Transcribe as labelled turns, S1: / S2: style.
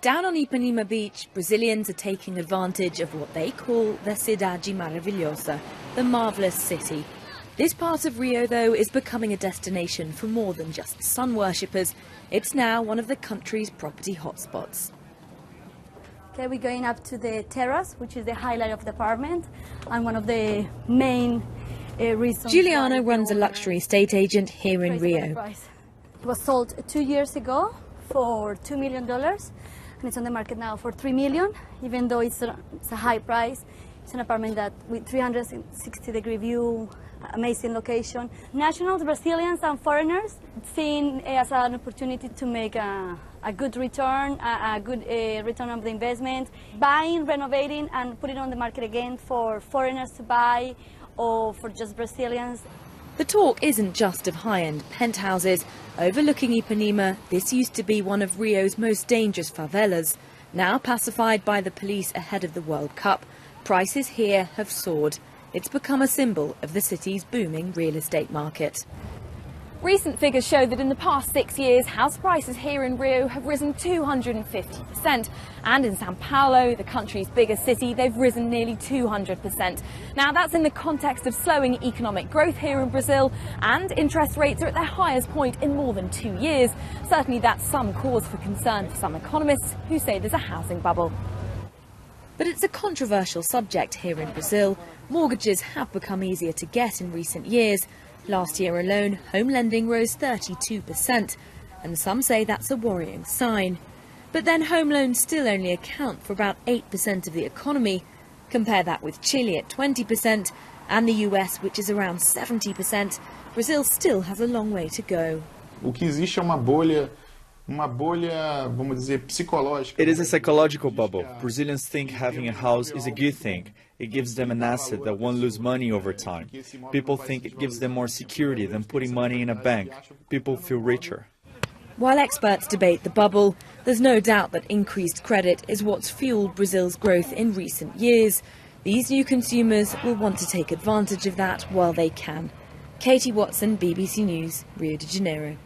S1: Down on Ipanema Beach, Brazilians are taking advantage of what they call the Cidade Maravilhosa, the marvellous city. This part of Rio, though, is becoming a destination for more than just sun worshippers. It's now one of the country's property hotspots.
S2: Okay, we're going up to the terrace, which is the highlight of the apartment, and one of the main reasons.
S1: Juliana runs a luxury estate agent here in Rio.
S2: It was sold 2 years ago for $2 million, and it's on the market now for $3 million. Even though it's a high price, it's an apartment that with 360-degree view, amazing location. Nationals, Brazilians and foreigners seen as an opportunity to make a good return, a good return on the investment, buying, renovating and putting it on the market again for foreigners to buy or for just Brazilians.
S1: The talk isn't just of high-end penthouses. Overlooking Ipanema, this used to be one of Rio's most dangerous favelas. Now pacified by the police ahead of the World Cup, prices here have soared. It's become a symbol of the city's booming real estate market.
S3: Recent figures show that in the past 6 years, house prices here in Rio have risen 250%. And in Sao Paulo, the country's biggest city, they've risen nearly 200%. Now, that's in the context of slowing economic growth here in Brazil, and interest rates are at their highest point in more than 2 years. Certainly that's some cause for concern for some economists who say there's a housing bubble.
S1: But it's a controversial subject here in Brazil. Mortgages have become easier to get in recent years. Last year alone, home lending rose 32%, and some say that's a worrying sign. But then home loans still only account for about 8% of the economy. Compare that with Chile at 20% and the US, which is around 70%. Brazil still has a long way to go.
S4: O que existe é uma bolha, vamos dizer, psicológica.
S5: It is a psychological bubble. Brazilians think having a house is a good thing. It gives them an asset that won't lose money over time. People think it gives them more security than putting money in a bank. People feel richer.
S1: While experts debate the bubble, there's no doubt that increased credit is what's fueled Brazil's growth in recent years. These new consumers will want to take advantage of that while they can. Katy Watson, BBC News, Rio de Janeiro.